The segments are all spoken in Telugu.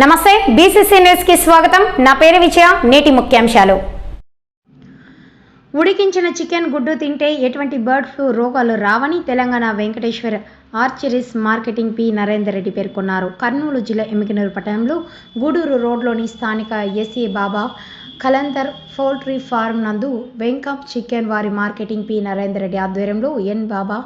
నమస్తే బీసీసీ న్యూస్ కి స్వాగతం. నా పేరు విజయ. నేటి ముఖ్యాంశాలు. ఉడికించిన చికెన్ గుడ్డు తింటే ఎటువంటి బర్డ్ ఫ్లూ రోగాలు రావని Telangana Venkateswara hatcheries marketing P Narender Reddy పేర్కొన్నారు. కర్నూలు జిల్లా ఎమ్మికనూరు పట్టణంలో గూడూరు రోడ్లోని స్థానిక ఎస్ఏ బాబా కలందర్ పౌల్ట్రీ ఫారం నందు వెంకప్ చికెన్ వారి మార్కెటింగ్ పి నరేందర్ రెడ్డి ఆధ్వర్యంలో ఎన్ బాబా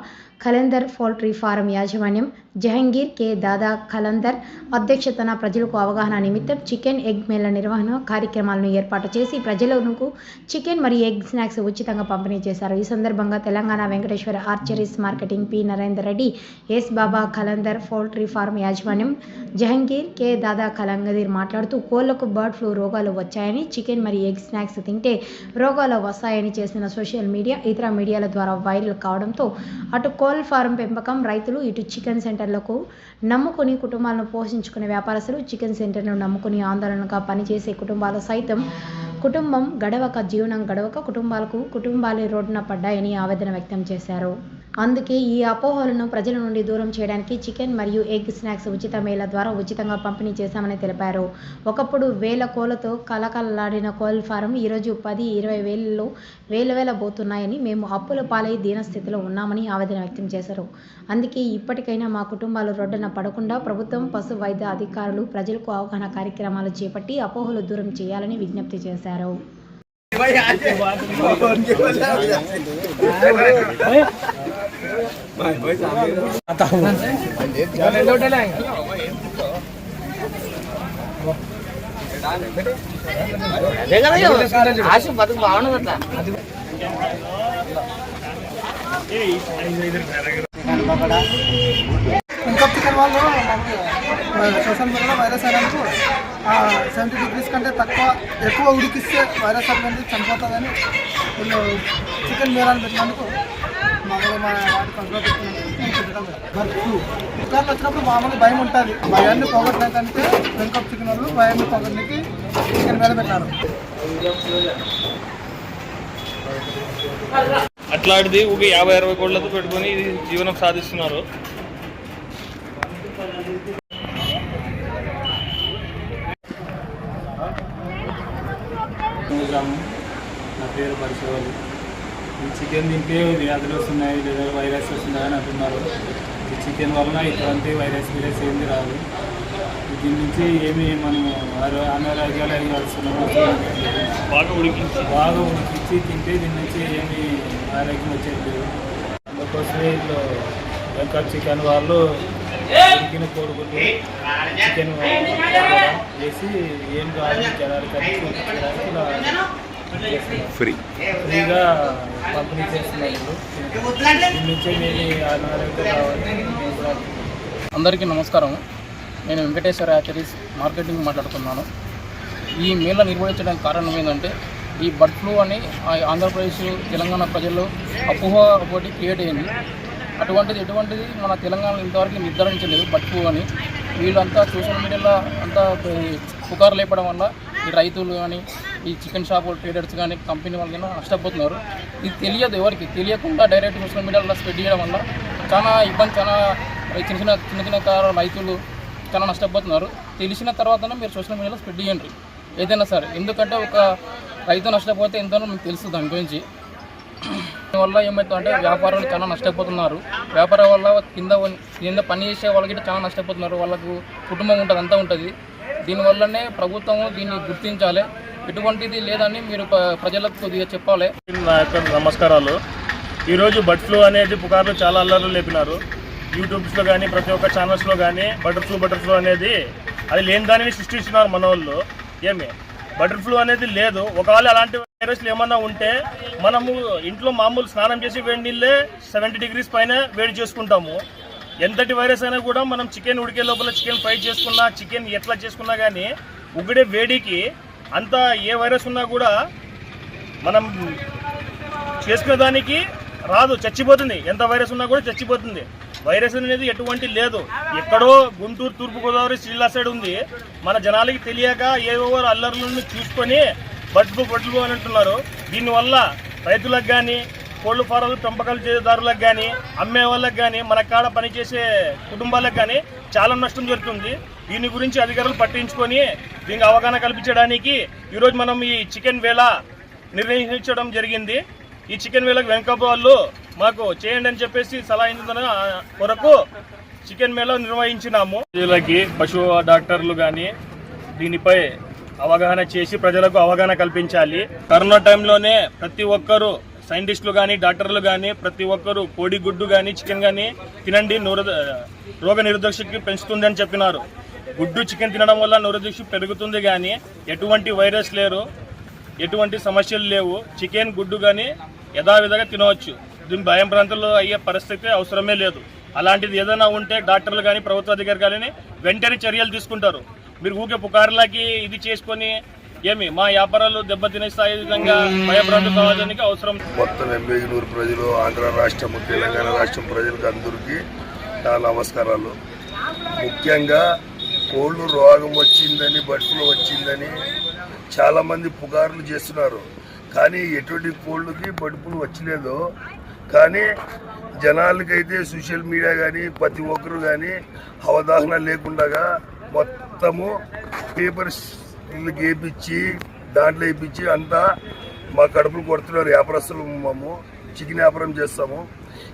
కలందర్ పౌల్ట్రీ ఫారం యాజమాన్యం జహంగీర్ కె దాదా కలందర్ అధ్యక్షతన ప్రజలకు అవగాహన నిమిత్తం చికెన్ ఎగ్ మేళ నిర్వహణ కార్యక్రమాలను ఏర్పాటు చేసి ప్రజలకు చికెన్ మరియు ఎగ్ స్నాక్స్ ఉచితంగా పంపిణీ చేశారు. ఈ సందర్భంగా Telangana Venkateswara hatcheries marketing P Narender Reddy, S Baba Kalandar poultry farm యాజమాన్యం జహంగీర్ కె దాదా కలందర్ మాట్లాడుతూ కోళ్లకు బర్డ్ ఫ్లూ రోగాలు వచ్చాయని, చికెన్ మరియు ఎగ్ స్నాక్స్ తింటే రోగాలు వస్తాయని చేసిన సోషల్ మీడియా, ఇతర మీడియాల ద్వారా వైరల్ కావడంతో అటు కోళ్ల ఫారం పెంపకం రైతులు, ఇటు చికెన్ సెంటర్లకు నమ్ముకుని కుటుంబాలను పోషించుకునే వ్యాపారస్తులు, చికెన్ సెంటర్ను నమ్ముకుని ఆందోళనగా పనిచేసే కుటుంబాలు సైతం కుటుంబం గడవక, జీవనం గడవక కుటుంబాలే రోడ్డున పడ్డాయని ఆవేదన వ్యక్తం చేశారు. అందుకే ఈ అపోహలను ప్రజల నుండి దూరం చేయడానికి చికెన్ మరియు ఎగ్ స్నాక్స్ ఉచిత మేళ ద్వారా ఉచితంగా పంపిణీ చేశామని తెలిపారు. ఒకప్పుడు వేల కోళ్లతో కలకలలాడిన కోళ్ల ఫారం ఈరోజు 10-20 వేలలో వేల పోతున్నాయని, మేము అప్పుల పాలై దీనస్థితిలో ఉన్నామని ఆవేదన వ్యక్తం చేశారు. అందుకే ఇప్పటికైనా మా కుటుంబాలు రోడ్డున పడకుండా ప్రభుత్వం, పశు వైద్య అధికారులు ప్రజలకు అవగాహన కార్యక్రమాలు చేపట్టి అపోహలు దూరం చేయాలని విజ్ఞప్తి చేశారు. ఇంకా చికెన్ వాళ్ళు సోషల్ మీడియాలో వైరస్ అయినందుకు 70 డిగ్రీస్ కంటే ఎక్కువ ఉడికిస్తే వైరస్ అనేది చనిపోతుందని వీళ్ళు చికెన్ మేళాన్ని పెట్టినందుకు మామూలుగా మా వాటి కంట్రోల్ పెట్టడం కుక్కర్లు వచ్చినప్పుడు మామూలుగా భయం ఉంటుంది. భయాన్ని పోగొట్టడానికంటే వెంకప్ చికెన్ వాళ్ళు భయాన్ని పోగొట్టడానికి చికెన్ మేళ పెట్టారు. అట్లాంటిది ఒక 50-60 కోళ్లతో పెట్టుకొని జీవనం సాధిస్తున్నారు. నా పేరు పరిశోధన. ఈ చికెన్ తింటే వ్యాధులు వస్తున్నాయి లేదా వైరస్ వస్తున్నాయని అంటున్నారు. ఈ చికెన్ వలన ఇటువంటి వైరస్ ఏమి రాదు. దీని నుంచి ఏమి మనము అనారోగ్యాలు అవి వస్తున్నాము. బాగా ఉడికించి తింటే దీని నుంచి ఏమి ఆరోగ్యం వచ్చేది. అందుకోసమే ఇట్లా వెంకట్ చికెన్ వాళ్ళు ఉడికిన కోడిగుడ్డు చికెన్ వేసి ఏం కావాలి జనాలకి ఫ్రీగా పంపిణీ చేస్తున్నారు. దీని నుంచి మేము అనారోగ్యం కావాలి. అందరికీ నమస్కారం. నేను వెంకటేశ్వర ఆర్చరీస్ మార్కెటింగ్ మాట్లాడుతున్నాను. ఈ మేళ నిర్వహించడానికి కారణం ఏంటంటే ఈ బర్డ్ ఫ్లూ అని ఆంధ్రప్రదేశ్, తెలంగాణ ప్రజల్లో అపోహ ఒకటి క్రియేట్ అయింది. ఎటువంటిది మన తెలంగాణలో ఇంతవరకు నిర్ధారించలేదు బర్డ్ ఫ్లూ అని. వీళ్ళంతా సోషల్ మీడియాలో అంతా పుకారు లేపడం వల్ల ఈ రైతులు కానీ, ఈ చికెన్ షాపు ట్రేడర్స్ కానీ, కంపెనీ వాళ్ళకైనా నష్టపోతున్నారు. ఇది తెలియదు, ఎవరికి తెలియకుండా డైరెక్ట్ సోషల్ మీడియాలో స్ప్రెడ్ చేయడం వల్ల చాలా ఇబ్బంది, చాలా చిన్న రైతులు చాలా నష్టపోతున్నారు. తెలిసిన తర్వాతనే మీరు సోషల్ మీడియాలో స్ప్రెడ్ చేయండి ఏదైనా సరే. ఎందుకంటే ఒక రైతు నష్టపోతే ఎంతనో మీకు తెలుసు దాని గురించి. దీనివల్ల ఏమవుతుందంటే వ్యాపారాలు చాలా నష్టపోతున్నారు. వ్యాపారం వల్ల కింద పని చేసే వాళ్ళకి చాలా నష్టపోతున్నారు. వాళ్ళకు కుటుంబం ఉంటుంది, అంతా ఉంటుంది. దీనివల్లనే ప్రభుత్వం దీన్ని గుర్తించాలి. ఎటువంటిది లేదని మీరు ప్రజలకు కొద్దిగా చెప్పాలి. నా యొక్క నమస్కారాలు. ఈరోజు బర్డ్ ఫ్లూ అనేది పుకార్లు చాలా అల్లర్లు లేపినారు. యూట్యూబ్స్లో కానీ, ప్రతి ఒక్క ఛానల్స్లో కానీ బర్డ్ ఫ్లూ అనేది అది లేని దానిని సృష్టిస్తున్నారు మన వాళ్ళు. బర్డ్ ఫ్లూ అనేది లేదు. ఒకవేళ అలాంటి వైరస్లు ఏమన్నా ఉంటే మనము ఇంట్లో మామూలు స్నానం చేసి వేడి నీళ్ళే 70 డిగ్రీస్ పైన వేడి చేసుకుంటాము. ఎంతటి వైరస్ అయినా కూడా మనం చికెన్ ఉడికే లోపల చికెన్ ఫ్రై చేసుకున్నా, చికెన్ ఎట్లా చేసుకున్నా కానీ ఉగ్గిడే వేడికి అంతా ఏ వైరస్ ఉన్నా కూడా మనం చేసుకునే దానికి రాదు, చచ్చిపోతుంది. ఎంత వైరస్ ఉన్నా కూడా చచ్చిపోతుంది. వైరస్ అనేది ఎటువంటి లేదు. ఎక్కడో గుంటూరు, తూర్పుగోదావరి, శ్రీలా సైడ్ ఉంది. మన జనాలకి తెలియక ఏవో అల్లర్లను చూసుకొని బర్డ్ ఫ్లూ అని అంటున్నారు. దీనివల్ల రైతులకు కానీ, కోళ్ల ఫారాలు పెంపకాలు చేసేదారులకు కానీ, అమ్మే వాళ్ళకి కానీ, మన కాడ పనిచేసే కుటుంబాలకు కానీ చాలా నష్టం జరుగుతుంది. దీని గురించి అధికారులు పట్టించుకొని దీనికి అవగాహన కల్పించడానికి ఈరోజు మనం ఈ చికెన్ వేళ నిర్వహించడం జరిగింది. ఈ చికెన్ వేళకు వెంకప్ప వాళ్ళు మాకు చేయండి అని చెప్పేసి సలహా కొరకు చికెన్ మేళ నిర్వహించినాము. ప్రజలకి పశు డాక్టర్లు కానీ దీనిపై అవగాహన చేసి ప్రజలకు అవగాహన కల్పించాలి. కరోనా టైంలోనే ప్రతి ఒక్కరూ సైంటిస్టులు కానీ డాక్టర్లు కానీ ప్రతి ఒక్కరూ కోడిగుడ్డు కానీ చికెన్ కానీ తినండి, రోగ నిరోధక శక్తి పెంచుతుంది అని చెప్పినారు. గుడ్డు చికెన్ తినడం వల్ల నిరోధక శక్తి పెరుగుతుంది కానీ ఎటువంటి వైరస్ లేరు, ఎటువంటి సమస్యలు లేవు. చికెన్ గుడ్డు కానీ యథావిధిగా తినవచ్చు. దీని భయం ప్రాంతాల్లో అయ్యే పరిస్థితి అవసరమే లేదు. అలాంటిది ఏదైనా ఉంటే డాక్టర్లు కానీ ప్రభుత్వ అధికారులు కానీ వెంటనే చర్యలు తీసుకుంటారు. మీరు ఊకే పుకార్లకి ఇది చేసుకొని మా వ్యాపారాలు దెబ్బతినే స్థాయి విధంగా భయప్రాంతం కావడానికి అవసరం. మొత్తం ఎంబేగనూరు ప్రజలు, ఆంధ్ర రాష్ట్రము, తెలంగాణ రాష్ట్రం ప్రజలకు అందరికీ నా నమస్కారాలు. ముఖ్యంగా కోళ్ళు రోగం వచ్చిందని, బర్డ్ ఫ్లూ వచ్చిందని చాలామంది పుకార్లు చేస్తున్నారు. కానీ ఎటువంటి కోళ్ళకి బర్డ్ ఫ్లూ వచ్చలేదు. కానీ జనాలకైతే సోషల్ మీడియా కానీ ప్రతి ఒక్కరు కానీ అవగాహన లేకుండా మొత్తము పేపర్స్ వేయించి దాంట్లో వేయించి అంతా మా కడుపులు కొడుతున్నారు. వ్యాపారస్తులు మేము చికెన్ వ్యాపారం చేస్తాము.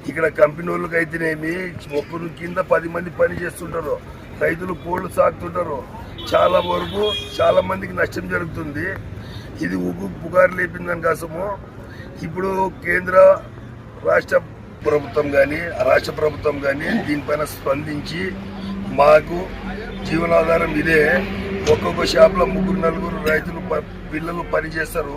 ఇక్కడ కంపెనీ వాళ్ళకి అయితేనేమి ఒక్కరు కింద 10 మంది పని చేస్తుంటారు. రైతులు కోళ్ళు సాగుతుంటారు. చాలా వరకు చాలా మందికి నష్టం జరుగుతుంది. ఇది పుకారు లేపిందని కోసము ఇప్పుడు కేంద్ర రాష్ట్ర ప్రభుత్వం కానీ రాష్ట్ర ప్రభుత్వం కానీ దీనిపైన స్పందించి మాకు జీవనాధారం ఇదే. ఒక్కొక్క షాప్లో 3-4 రైతులు పిల్లలు పనిచేస్తారు.